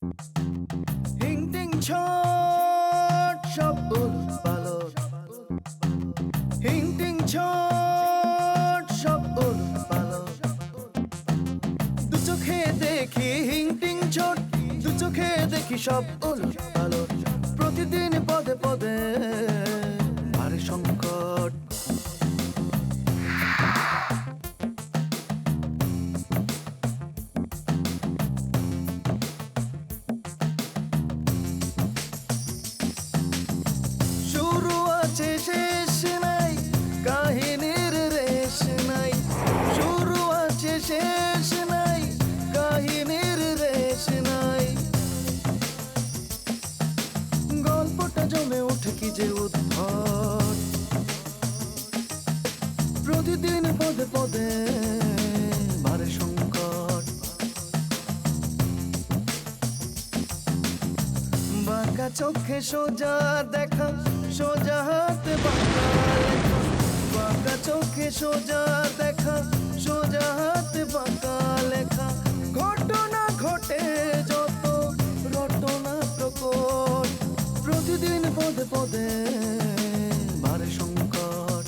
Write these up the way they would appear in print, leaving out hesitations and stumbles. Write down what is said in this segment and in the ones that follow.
হিং টিং ছট সব উলট পালট, হিং টিং ছট সব উলট পালট, দু চোখে দেখি হিং টিং ছট, দু চোখে দেখি সব উলট পালট, প্রতিদিন পদে পদে বাড়ে সংকট। শুরু আছে শেষ নাই, কাহিনীর রেশ নাই, শুরু আছে শেষ নাই, কাহিনীর রেশ নাই, গল্পটা জমে ওঠে কি যে উদ্ভট, প্রতিদিন পদে পদে বাড়ে সংকট। বাঁকা চোখে সোজা দেখা, সোজা হাতে বাঁকা লেখা, বাঁকা চোখে সোজা দেখা, সোজা হাতে বাঁকা লেখা, ঘটনা ঘটে যত রটনা প্রকট, প্রতিদিন পদে পদে বাড়ে সংকট।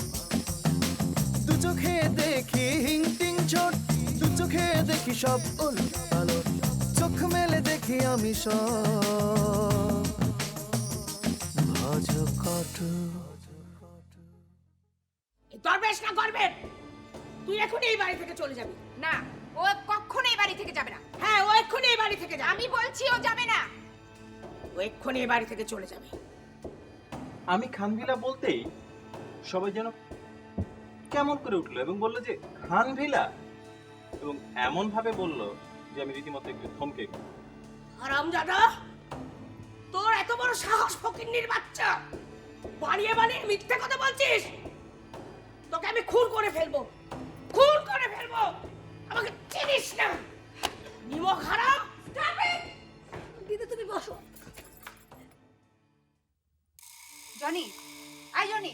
দু চোখে দেখি হিং টিং ছোট, দু চোখে দেখি সব উলট পালট, চোখ মেলে দেখি আমি সব ভজ কট। দরবেশ না করবেন, তুই এখনই এই বাড়ি থেকে চলে যাবি। না, ও কখনো এই বাড়ি থেকে যাবে না। হ্যাঁ, ও এক্ষুনি এই বাড়ি থেকে যাবে। আমি বলছি ও যাবে না। ও এক্ষুনি এই বাড়ি থেকে চলে যাবে। আমি খানভিলা বলতেই সবাই যেন কেমন করে উঠলো এবং বললো যে খানভিলা, এবং এমন ভাবে বললো যে আমি রীতিমতো একটু থমকে গেলাম। হারামজাদা, তোর এত বড় সাহস, ফকিন্নির বাচ্চা! বানিয়ে বানিয়ে মিথ্যে কথা বলছিস। তোকে আমি খুন করে ফেলবো, খুন করে ফেলবো। আমাকে চিনিস না, নিমক হারাম। দিদি তুমি বসো। জনি, আয় জনি।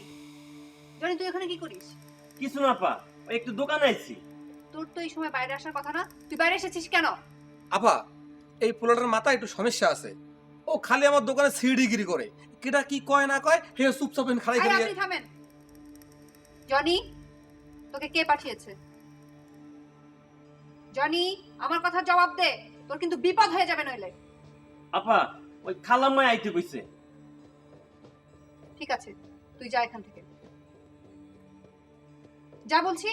জনি, তুই এখানে কি করিস? কিছু না পা, ওই একটু দোকানে আইছি। তোর তো এই সময় বাইরে আসার কথা না, তুই বাইরে এসেছিস কেন? আপা, এই পোলাটার মাথায় একটু সমস্যা আছে। ও খালি আমার দোকানে সিঁড়িগিরি করে, কেটা কি কয় না কয় হে চুপচাপ খাড়াই আরে করে। আপনি থামেন। জনি, তোকে কে পাঠিয়েছে? জনি, আমার কথা জবাব দে, তোর কিন্তু বিপদ হয়ে যাবে নইলে। আপা, ওই খালাম্মাই আইতে কইছে। ঠিক আছে, তুই যা এখান থেকে, যা বলছি।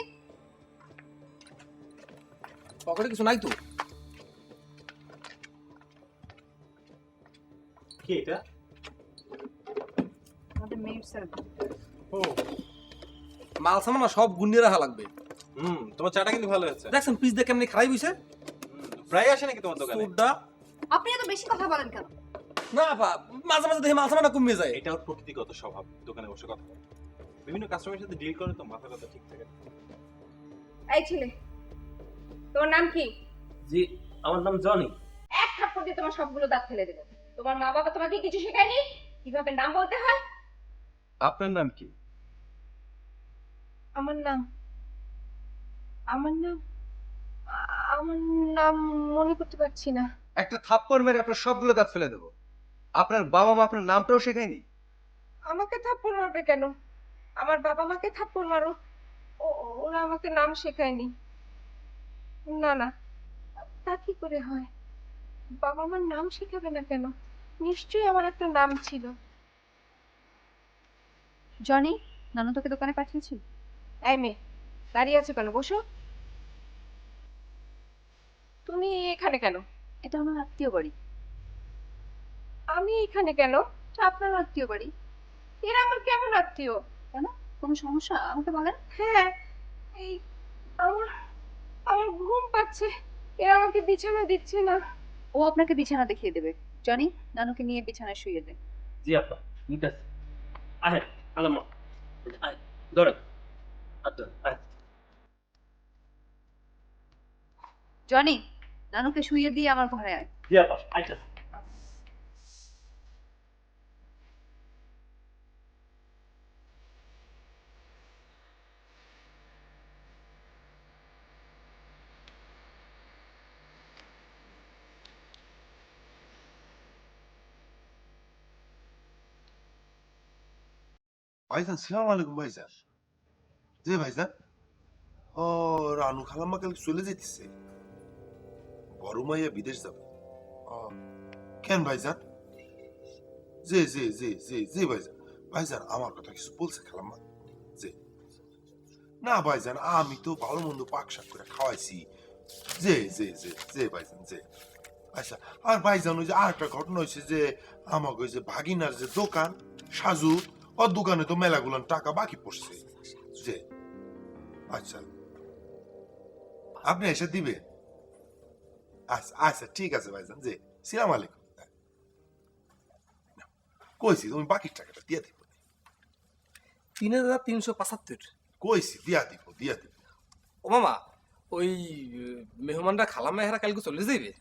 পকেটে কিছু নাই তো? কি এটা? আমাদের মেয়ের সার্ভিস। ও, মাল সামানা সব গুন্ডিয়ে রাখা লাগবে। তোমার চাটা কিন্তু ভালো হয়েছে। দেখছেন পিস দিয়ে কেমনি খারাই বইছে। প্রায় আসে নাকি তোমার দোকানে? সুড্ডা আপনি এত বেশি কথা বলেন কেন? না আপা, মাঝে মাঝে দেখি মাল সামানা কমে যায়। এটা ওর প্রকৃতিগত স্বভাব, দোকানে বসে কথা বলে। বিভিন্ন কাস্টমারের সাথে ডিল করে তো মাথা কথা ঠিক থাকে। এই ছেলে, তোমার নাম কি? জি, আমার নাম জনি। এক থাপ্পড় দিয়ে তোমার সবগুলো দাঁত ফেলে দেবো। তোমার মা বাবা তোমাকে কিছু শেখায়নি কিভাবে নাম বলতে হয়? আপনার নাম কি? আমার নাম আমার নাম আমার নাম মনে করতে পারছি না। একটা থাপ্পড় মেরে আপনার সবগুলো দাঁত ফেলে দেবো। আপনার বাবা মা আপনার নামটাও শেখায়নি? আমাকে থাপ্পড় মারবে কেন? আমার বাবা মাকে থাপ্পড় মারো। ওরা আমাকে নাম শেখায়নি। না না, তা কি করে হয়? বাবা মার নাম শেখাবে না কেন? নিশ্চয়ই আমার একটা নাম ছিল। জনি, নানু তোকে দোকানে পাঠিয়েছি। এই মেয়ে, দাঁড়িয়ে আছো কেন? বসো। তুমি এখানে কেন? এটা আমার আত্মীয় বাড়ি। আমি এখানে কেন? আপনার আত্মীয় বাড়ি। এরা আমার কেমন আত্মীয়? কেন, কোনো সমস্যা আমাকে বলেন। হ্যাঁ, এই আমার আমার ঘুম পাচ্ছে, এরা আমাকে বিছানা দিচ্ছে না। ও আপনাকে বিছানা দেখিয়ে দেবে। জনি, নানুকে নিয়ে বিছানায় শুইয়ে দে। জি আপা, ঠিক আছে। আহে, খালাম্মা। আয়, ধরেন। আচ্ছা, আয়। জনি, নানুকে শুইয়ে দিয়ে আমার ঘরে আয়। জি আপা, আইতাছি। ভাইজান সালাম আলাইকুম ভাইজান। জি ভাইজান। ও রানু খালাম্মা কালকে চলে যেতেছে, বড় মাইয়া বিদেশ যাবে। ও কেন ভাইজান? জি জি জি জি জি ভাইজান। ভাইজান আমার কথা কিছু বলছে খালাম্মা? জি না ভাইজান, আমি তো ভালো মন্দ পাক শাক করে খাওয়াইছি। জি জি জি জি ভাইজান জি। আচ্ছা, আর ভাইজান ওই যে আর একটা ঘটনা হয়েছে যে আমাকে ওই যে ভাগিনার যে দোকান সাজু, ওর দোকানে তো মেলাগুলান টাকা বাকি পড়ছে। জি আচ্ছা, আপনি এসে দিবেন? আচ্ছা আচ্ছা ঠিক আছে ভাইজান জি। সালাম আলাইকুম। কইছি তুমি বাকি টাকাটা দিয়া দিব। 3,375। কইছি দিয়া দিব দিয়া দিব। ও মামা, ওই মেহমানরা খালাম্মা হেরা কালকে চলে যাইবে?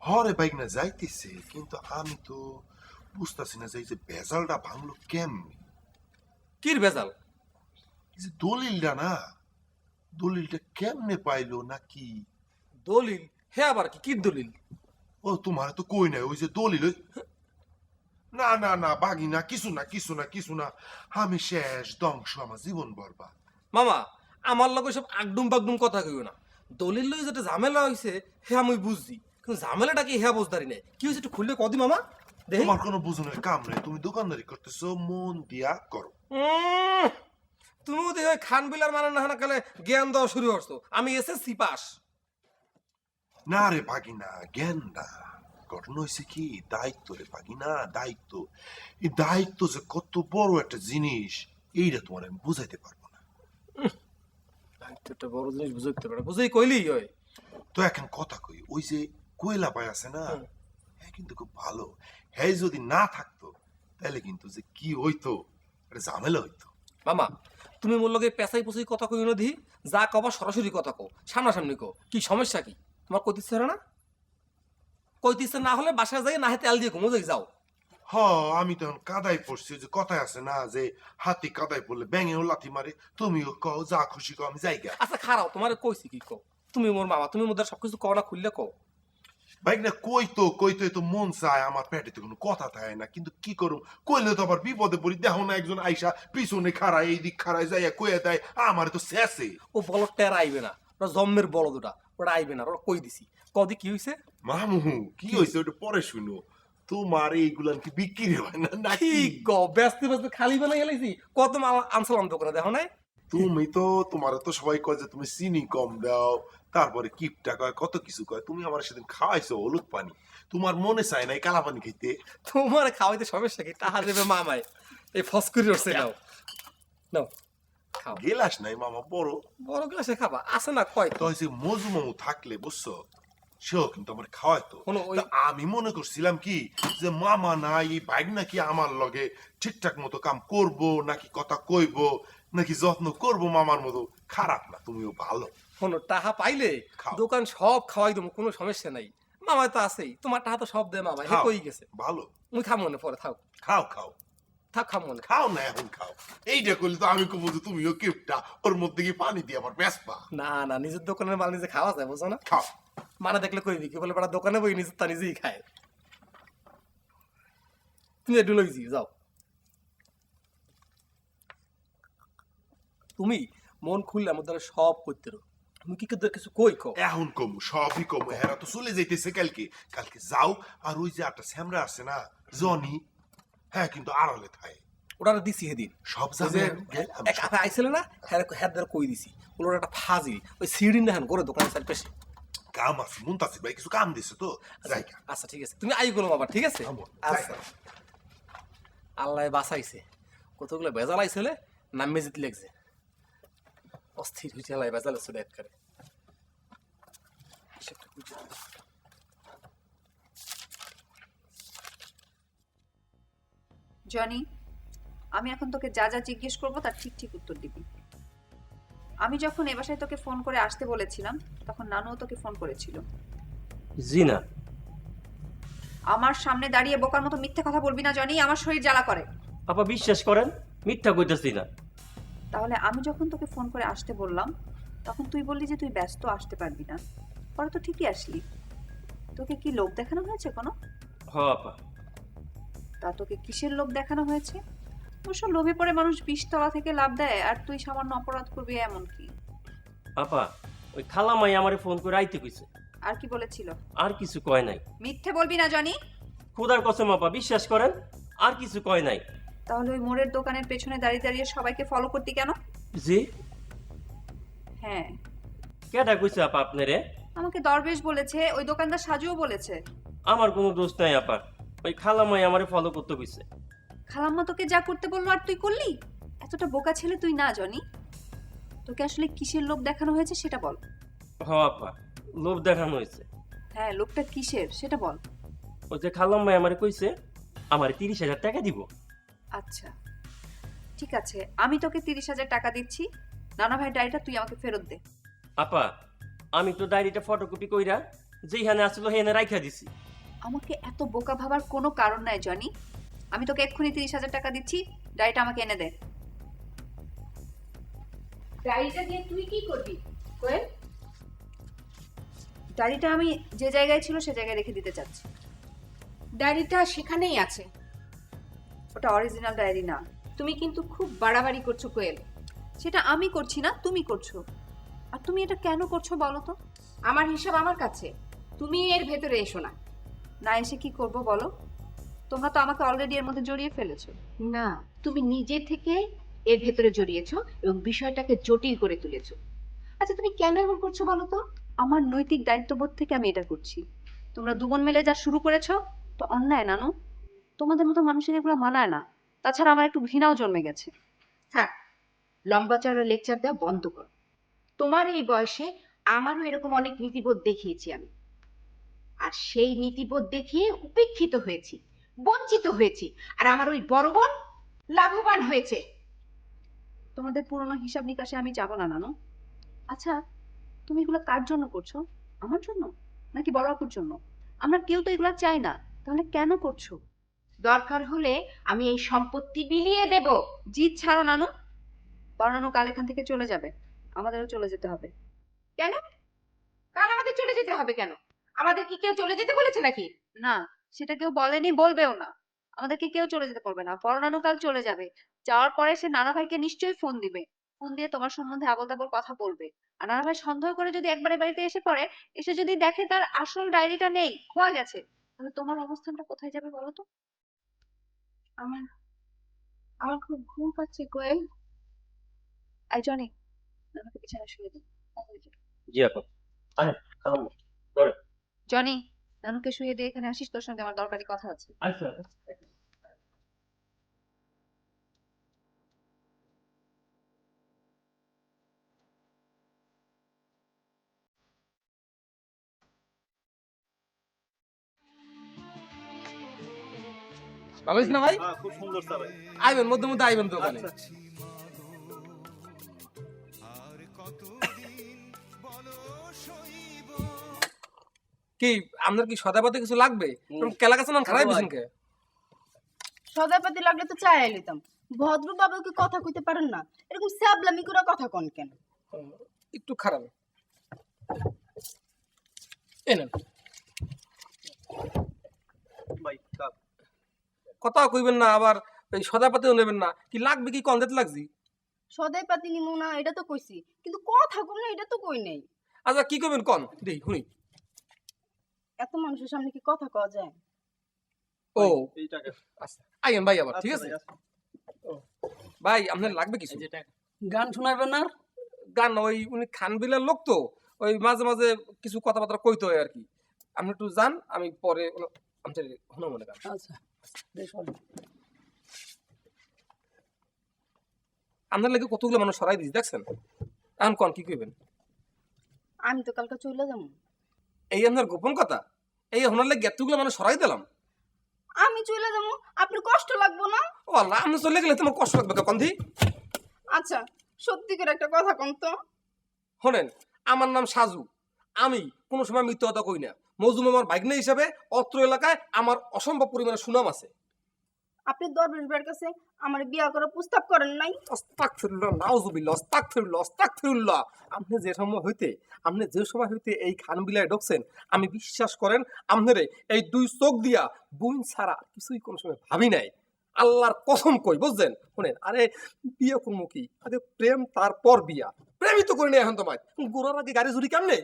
হরে বাইক না যাইতেছে, কিন্তু আমি তো বুঝতেছি না যে এই যে বেজালটা ভাঙলো কেমনি। কির ভেজাল? এই যে দলিলটা না, দলিলটা কেমনে পাইলো নাকি? দলিল? হে আবার কি কি দলিল? ও তোমার তো কই নাই ওই যে দলিল না না না বাগি না, কিছু না কিছু না কিছু না, আমি শেষ ধ্বংস, আমার জীবন বরবাদ। মামা, আমার লগে সব আগডুম বাগডুম কথা কইও না। দলিল লই যেটা ঝামেলা হইছে হে আমি বুঝছি, কিন্তু ঝামেলাটা কি হে বুঝদারি নাই। কি হইছে একটু খুললে কদি মামা দেখি। তোমার কোনো বুঝনের কাম নাই, তুমি দোকানদারি করতেছো, মন দিয়া করো। তুমিও দেখো খান বিলার মানে না কালে জ্ঞান দেওয়া শুরু করছো। আমি এসএসসি পাস। না রে ভাগিনা, জ্ঞান না, ঘটনা হয়েছে কি দায়িত্ব রে ভাগিনা, দায়িত্ব। এই দায়িত্ব যে কত বড় একটা জিনিস এইটা তোমার আমি বুঝাইতে পারবো না। একটা বড় জিনিস বুঝাইতে পারে, বুঝাই কইলেই হয়। তো এখন কথা কই, ওই যে কোয়েলা পায় আছে না, হ্যাঁ কিন্তু খুব ভালো। হ্যাঁ যদি না থাকতো তাহলে কিন্তু যে কি হইতো, একটা ঝামেলা হইতো। মামা, তুমি মোর লগে পেঁচাই পুচাই কথা কই না দিহি, যা কবা সরাসরি কথা কও, সামনাসামনি কও। কি সমস্যা কি তোমার? কইতিচ্ছে না? কইতিচ্ছে না হলে বাসায় যাই না, তেল দিয়ে ঘুমো যাও। হ আমি তখন কাদায় পড়ছি, ওই যে কথায় আছে না যে হাতি কাদায় পড়লে ব্যাঙেও লাথি মারে, তুমিও কও যা খুশি কও আমি যাইগা। আচ্ছা খারাও, তোমার কইছি কি কও? তুমি মোর মামা, তুমি মোদের সবকিছু কও না, খুললে কও। বাইক না কইতো তো মন চায়, আমার পেটে তো কোনো কথা থাকে না, কিন্তু কি করুম, কইলে তো আবার বিপদে পড়ি। দেখো না একজন আইসা পিছনে খাড়ায়, এই দিক খাড়ায় যাইয়া কইয়া দেয়, আমার তো শেষে। ও বলদটা আর আইবে না, ওরা জম্মের বলদ, ওটা আইবে না, ওরা কই দিছি। কদি কি হইছে? মামু কি হয়েছে ওটা পরে শুনো। তোমার এইগুলান কি বিক্রি হয় না নাকি? ঠিক কও, ব্যস্ত ব্যস্ত খালি বানাই গেলাইছি। কত মাল আনসালাম দোকানে, দেখো নাই? তুমি তো, তোমার তো সবাই কয় যে তুমি চিনি কম দাও, তারপরে কিপটা কয়, কত কিছু কয়। তুমি আমার সেদিন খাওয়াইছো হলুদ পানি, তোমার মনে চায় নাই কালা পানি খাইতে? তোমার খাওয়াইতে সমস্যা কি? টাহা দেবে মামায়, এই ফসকুরি উঠছে। নাও নাও খাও। গেলাস নাই মামা বড় বড় গ্লাসে খাবা, আছে না কয় তো হয়েছে। মজু মামু থাকলে বুঝছো, সেও কিন্তু আমার খাওয়াইতো। শোনো, ওই তা আমি মনে করছিলাম কি যে মামা নাই, এই বাইক নাকি আমার লগে ঠিকঠাক মতো কাম করব, নাকি কথা কইব, নাকি যত্ন করব মামার মতো। খারাপ না, তুমিও ভালো। শোনো, টাহা পাইলে খাও। দোকান সব খাওয়াই দেবো, কোনো সমস্যা নাই। মামায় তো আছেই, তোমার টাহা তো সব দেয় মামা। হে খাও, কই গেছে? ভালো। মুই খাম মনে পরে, থাক খাও খাও থাক, খাম মনে। খাও না এখন খাও। এইটা করলে তো আমি কব যে তুমিও কিপটা, ওর মধ্যে কি পানি দিয়ে আবার বেসপা। না না, নিজের দোকানের মাল নিজে খাওয়া যায়, বুঝো না? খাও। মানে দেখলে কইবি কি বলে, বেড়া দোকানে বই নিজে তা নিজেই খায়। তুমি একটু লই যাও। তুমি মন খুললে আমার দ্বারা সব করতে রো। তুমি কি কিছু কই কো? এখন কম সবই কম, হেরা তো চলে যাইতেছে কালকে। কালকে যাও, আর ওই যে একটা স্যামরা আছে না জনি, হ্যাঁ কিন্তু আড়ালে থাকে। ওটা দিছি সেদিন সব ওই যাবে যে গেলাম এক আপা আইছিল না, হ্যাঁ হ্যাঁ দ্বারা কই দিছি। ওগুলো একটা ফাজি, ওই সিঁড়ি না করে দোকানের সাইড পেশে কাম আছে, মুনতাসির ভাই কিছু কাম দিছে তো জায়গা। আচ্ছা ঠিক আছে, তুমি আই গেলো বাবা, ঠিক আছে? আমো, আচ্ছা, আল্লাহ বাঁচাইছে। কতগুলো বেজাল আইছিলে, নামে জিত লেগছে, অস্থির হয়েছে। আল্লাহ বেজাল ছিল একবারে। জনি, আমি এখন তোকে যা যা জিজ্ঞেস করবো তার ঠিক ঠিক উত্তর দিবি। আমি যখন এ বাসায় তোকে ফোন করে আসতে বলেছিলাম, তখন নানুও তোকে ফোন করেছিল। জি না। আমার সামনে দাঁড়িয়ে বোকার মতো মিথ্যে কথা বলবি না জনি, আমার শরীর জ্বালা করে। আপা বিশ্বাস করেন, মিথ্যা কইতাছি না। তাহলে আমি যখন তোকে ফোন করে আসতে বললাম, তখন তুই বললি যে তুই ব্যস্ত, আসতে পারবি না। পরে তো ঠিকই আসলি। তোকে কি লোভ দেখানো হয়েছে কোনো? হ আপা। তা তোকে কিসের লোভ দেখানো হয়েছে? অবশ্য লোভে পড়ে মানুষ 20 তলা থেকে লাভ দেয়, আর তুই সামান্য অপরাধ করবি এমন কি? আপা ওই খালামাই আমারে ফোন করে আইতে কইছে। আর কি বলেছিল? আর কিছু কয় নাই। মিথ্যে বলবি না জনি। খোদার কসম আপা, বিশ্বাস করেন, আর কিছু কয় নাই। তাহলে ওই মোড়ের দোকানের পেছনে দাঁড়িয়ে দাঁড়িয়ে সবাইকে ফলো করতি কেন? জি? হ্যাঁ, কেডা কইছে আপা আপনারে? আমাকে দরবেশ বলেছে, ওই দোকানদার সাজুও বলেছে। আমার কোনো দোষ নাই আপা, ওই খালামাই আমারে ফলো করতে কইছে। খালাম্মা তোকে যা করতে বললো আর তুই করলি? এতটা বোকা ছেলে তুই না জনি। তোকে আসলে কিসের লোভ দেখানো হয়েছে সেটা বল। হ আপা, লোভ দেখানো হয়েছে। হ্যাঁ, লোভটা কিসের সেটা বল। ওই যে খালাম্মাই আমারে কইছে আমারে 30,000 টাকা দিব। আচ্ছা ঠিক আছে, আমি তোকে 30,000 টাকা দিচ্ছি। নানা ভাই ডায়েরিটা তুই আমাকে ফেরত দে। আপা আমি তো ডায়েরিটা ফটোকপি কইরা যেখানে আসলো হেনে রাইখা দিছি। আমাকে এত বোকা ভাবার কোনো কারণ নাই জনি। আমি তোকে এক্ষুনি 30,000 টাকা দিচ্ছি, ডায়েরিটা আমাকে এনে দে। ডায়েরিটা দিয়ে তুই কি করবি কোয়েল? ডায়েরিটা আমি যে জায়গায় ছিল সে জায়গায় রেখে দিতে চাচ্ছি। ডায়েরিটা সেখানেই আছে। ওটা অরিজিনাল ডায়েরি না। তুমি কিন্তু খুব বাড়াবাড়ি করছো কোয়েল। সেটা আমি করছি না, তুমি করছো। আর তুমি এটা কেন করছো বলো তো? আমার হিসাব আমার কাছে, তুমি এর ভেতরে এসো না। না এসে কি করব বলো? তোমরা তো আমাকে অলরেডি এর মধ্যে জড়িয়ে ফেলেছো। না, তুমি নিজে থেকে এর ভেতরে জড়িয়েছো এবং বিষয়টাকে জটিল করে তুলেছো। আচ্ছা তুমি কেন এমন করছো বলো তো? আমার নৈতিক দায়িত্ববোধ থেকে আমি এটা করছি। তোমরা দুজন মিলে যা শুরু করেছো তো অন্যায় নানু। তোমাদের মতো মানুষের এগুলো মানায় না। তাছাড়া আমার একটু ঘৃণাও জন্মে গেছে। থাক, লম্বা চড়া লেকচার দেওয়া বন্ধ করো। তোমার এই বয়সে আমারও এরকম অনেক নীতিবোধ দেখিয়েছি আমি, আর সেই নীতিবোধ দেখিয়ে উপেক্ষিত হয়েছি, বঞ্চিত হয়েছি, আর আমার ওই বড় বোন লাভবান হয়েছে। তোমাদের পুরনো হিসাব নিকাশে আমি যাবো না নানু। আচ্ছা তুমি এগুলো কার জন্য করছো? আমার জন্য নাকি বড় আপুর জন্য? আমরা কেউ তো এগুলো চাই না, তাহলে কেন করছো? দরকার হলে আমি এই সম্পত্তি বিলিয়ে দেব। জিদ ছাড়ো নানু। বড় নানু কাল এখান থেকে চলে যাবে, আমাদেরও চলে যেতে হবে। কেন? কাল আমাদের চলে যেতে হবে কেন? আমাদের কি কেউ চলে যেতে বলেছে নাকি? না, সেটা কেউ বলেনি, বলবেও না। আমাদেরকে কেউ চলে যেতে পারবে না। বড় নানু কাল চলে যাবে। যাওয়ার পরে সে নানা ভাইকে নিশ্চয়ই ফোন দিবে। ফোন দিয়ে তোমার সম্বন্ধে আবল তাবল কথা বলবে। আর নানা ভাই সন্দেহ করে যদি একবারে বাড়িতে এসে পড়ে, এসে যদি দেখে তার আসল ডায়েরিটা নেই, খোয়া গেছে, তাহলে তোমার অবস্থানটা কোথায় যাবে বলো তো? আমার আমার খুব ঘুম পাচ্ছে কোয়েল। আই জনি, নানাকে বিছানায় শুয়ে দিই। জি আপা। আরে খালাম্মা ধরে। জনি, নানুকে শুয়ে দিয়ে এখানে আসিস, তোর সঙ্গে আমার দরকারি কথা আছে। আচ্ছা। ভালো হইছে না ভাই? হ্যাঁ খুব সুন্দর চা ভাই। আইবেন মধ্যে মধ্যে আইবেন দোকানে। কি আপনার কি সদাপাতে কিছু লাগবে? কেলা কাছে নাম খারাপ দিছেন কে? সদাপাতি লাগলে তো চাই আইলিতাম। ভদ্র বাবুকে কথা কইতে পারেন না, এরকম স্যাবলামি করে কথা কন কেন? একটু খারাপ। এনেন ভাই কাপ। কথা কইবেন না, আবার এই সদাপাতেও নেবেন না। কি লাগবে কি কন্দেত লাগজি? সদাই পাতি নিমু না এটা তো কইছি, কিন্তু কথা কম না এটা তো কই নাই। আচ্ছা কি করবেন কন দেই শুনি। এত মানুষের সামনে কি কথা কওয়া যায়? ও এই টাকা। আচ্ছা আইয়েন ভাই আবার, ঠিক আছে? ও ভাই আপনার লাগবে কিছু? গান শোনাবেন না? গান ওই উনি খানবিলার লোক তো, ওই মাঝে মাঝে কিছু কথাবার্তা কইতে হয় আর কি। আপনি একটু যান, আমি পরে আমাদের হনো মনে গান। আচ্ছা বেশ ভালো। আপনার লাগে কতগুলো মানুষ সরাই দিয়েছি দেখছেন। এখন কন কি কইবেন? আমি তো কালকে চলে যাবো। এই আপনার গোপন কথা? এই হনার লাগে এতগুলো মানুষ সরাই দিলাম। আমি চলে যাবো, আপনার কষ্ট লাগবো না? ও আল্লাহ, আপনি চলে গেলে তোমার কষ্ট লাগবে কন্ধি। আচ্ছা সত্যি করে একটা কথা কন তো। শোনেন, আমার নাম সাজু। আমি কোনো সময় মিথ্যা কথা কই না। মজুম আমার ভাগ্নে হিসাবে অত্র এলাকায় আমার অসম্ভব পরিমাণে সুনাম আছে। আপনি দরবেশ ভাইয়ের কাছে আমার বিয়া করার প্রস্তাব করেন নাই? আস্তাগফিরুল্লাহ, নাউজুবিল্লাহ, আস্তাগফিরুল্লাহ, আস্তাগফিরুল্লাহ। আপনি যে সময় হইতে এই খানবিলায় ঢুকছেন, আমি বিশ্বাস করেন আপনারে এই দুই চোখ দিয়া বুন ছাড়া কিছুই কোনো সময় ভাবি নাই। আল্লাহর কসম কই বুঝছেন শুনেন আরে বিয়ে করবো কি আগে প্রেম তারপর বিয়া প্রেমই তো করিনি এখন তোমায় গোড়ার আগে গাড়ি চুরি কেমনে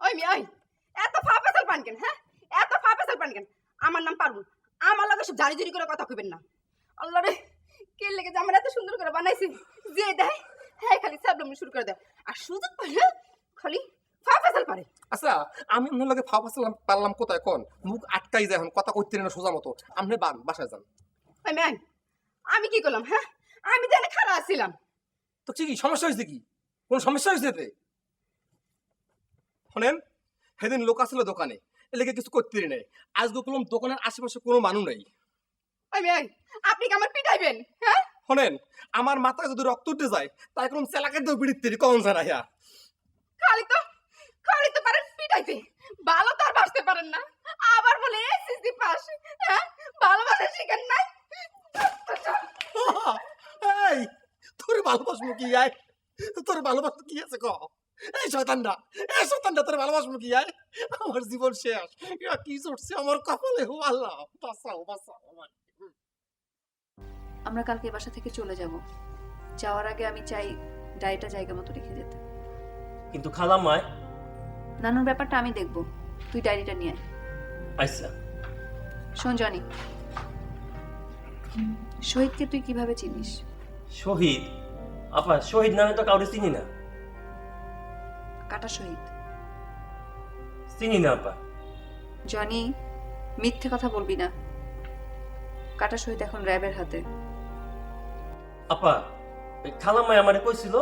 ওই মিয়া ওই এত ফাফাসাল পান কেন হ্যাঁ এত ফাফাসাল পান কেন আমার নাম পারুল আমার লগে সব জারি জুরি করে কথা কইবেন না আল্লাহ রে কে লেগে যে আমার এত সুন্দর করে বানাইছি যে দেয় হ্যাঁ খালি সাবলামি শুরু করে দেয় আর সুযোগ পাইলে খালি ফাফাসাল পারে আচ্ছা আমি আপনার লগে ফাও পাচ্ছিলাম পারলাম কোথায় কোন মুখ আটকাই যায় এখন কথা কইতে না সোজা মতো আপনি বাসায় যান ওই মিয়া আমি কি করলাম হ্যাঁ আমি জানে খারাপ আছিলাম তো কি সমস্যা হয়েছে কি কোন সমস্যা হয়েছে এতে শোনেন সেদিন লোক আসছিল দোকানে এলাকা কিছু করতে নেই আজকে বললাম দোকানের আশেপাশে কোনো মানুষ নেই ওই মিয়া আপনি কি আমার পিটাইবেন হ্যাঁ শোনেন আমার মাথায় যদি রক্ত উঠতে যায় তাই কোনো চেলাকে তো বিড়ির তেরি কম যায় না হ্যাঁ খালি তো পারেন পিটাইতে ভালো তো আর বাসতে পারেন না আবার বলে এসএসসি পাস হ্যাঁ ভালোবাসা শিখেন নাই এই তোর ভালোবাসবো কি আয় তোর ভালোবাসবো কি আছে ক এই শয়তানটা তোর ভালোবাসবো কি আয় আমার জীবন শেষ কি চড়ছে আমার কপালে ও আল্লাহ বাঁচাও আমার আমরা কালকে বাসা থেকে চলে যাব যাওয়ার আগে আমি চাই ডায়েরিটা জায়গা মতো রেখে যেতে কিন্তু খালাম্মায় নানুর ব্যাপারটা আমি দেখব তুই ডায়েরিটা নিয়ে আয় আচ্ছা শোন জনি শহীদকে তুই কিভাবে চিনিস শহীদ আপা শহীদ নামে তো কাউরে চিনি না কাটা শহীদ চিনি না আপা জনি মিথ্যে কথা বলবি না কাটা শহীদ এখন র্যাবের হাতে আপা ওই খালাম্মায় আমারে কইছিল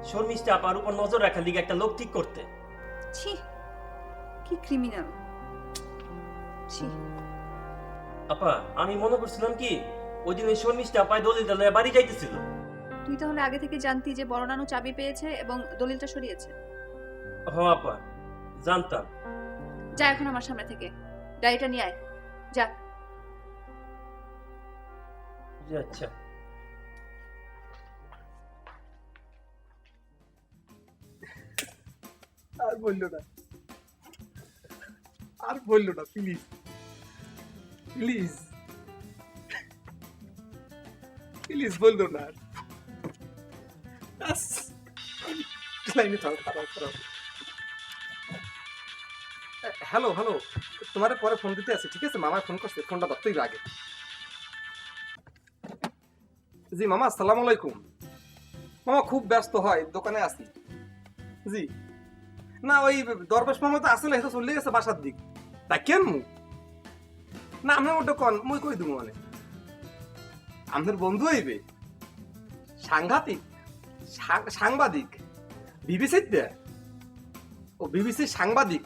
শর্মিষ্ঠা আপার উপর নজর রাখার দিকে একটা লোক ঠিক করতে ছি কি ক্রিমিনাল ছি আপা আমি মনে করছিলাম কি ওই দিন ওই শর্মিষ্ঠা আপায় দলিলটা লয়ে বাড়ি যাইতেছিল তুই তাহলে আগে থেকে জানতি যে বড় নানু চাবি পেয়েছে এবং দলিলটা সরিয়েছে হ আপা জানতাম যা এখন আমার সামনে থেকে ডায়েরিটা নিয়ে আয় যা জি আচ্ছা আর বললো না প্লিজ প্লিজ প্লিজ বললো না হ্যালো হ্যালো তোমার পরে ফোন দিতে আছে ঠিক আছে মামা ফোন করছে ফোনটা ধরতেই আগে জি মামা আসসালামু আলাইকুম মামা খুব ব্যস্ত হয় দোকানে আছি জি না ওই দরবেশ মামা তো আসলে এটা চলে গেছে বাসার দিক তা কেন না আমি ওটা কন মুই কই দিব মানে আমাদের বন্ধু হইবে সাংঘাতিক সাংবাদিক বিবিসিতে ও বিবিসি সাংবাদিক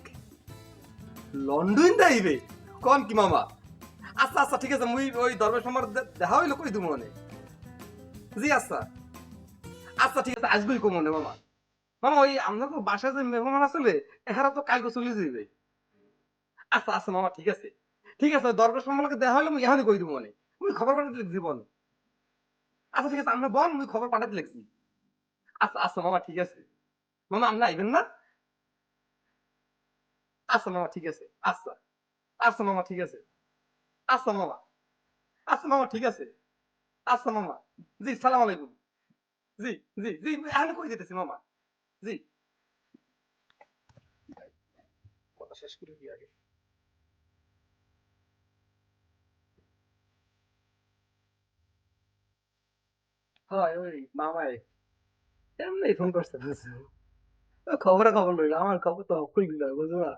লন্ডন যাইবে কোন কি মামা আচ্ছা আচ্ছা ঠিক আছে মুই ওই দরবেশ মামার দেখা হইলো কই দিব মানে জি আচ্ছা আচ্ছা ঠিক আছে আসবেই কো মনে মামা মামা ওই আমরা তো বাসায় যে মেহমান আসলে এখানে তো কালকে চলে যাবে আচ্ছা আচ্ছা মামা ঠিক আছে দরবেশ মামাকে দেখা হইলো মুই এখানে কই দিব মানে মুই খবর পাঠাতে লিখছি বল আচ্ছা ঠিক আছে আমরা বল মুই খবর পাঠাতে লিখছি আচ্ছা আচ্ছা মামা ঠিক আছে মামা আমরা আইবেন না আচ্ছা মামা ঠিক আছে আচ্ছা আচ্ছা মামা ঠিক আছে আচ্ছা মামা ঠিক আছে আচ্ছা মামা জি সালাম আলাইকুম জি জি জি আমি কই দিতেছি মামা জি কথা শেষ করে দিয়ে আগে হয় ওই মামাই এমনি ফোন করছে খবর লইল আমার খবর তো খুঁজল বুঝলো না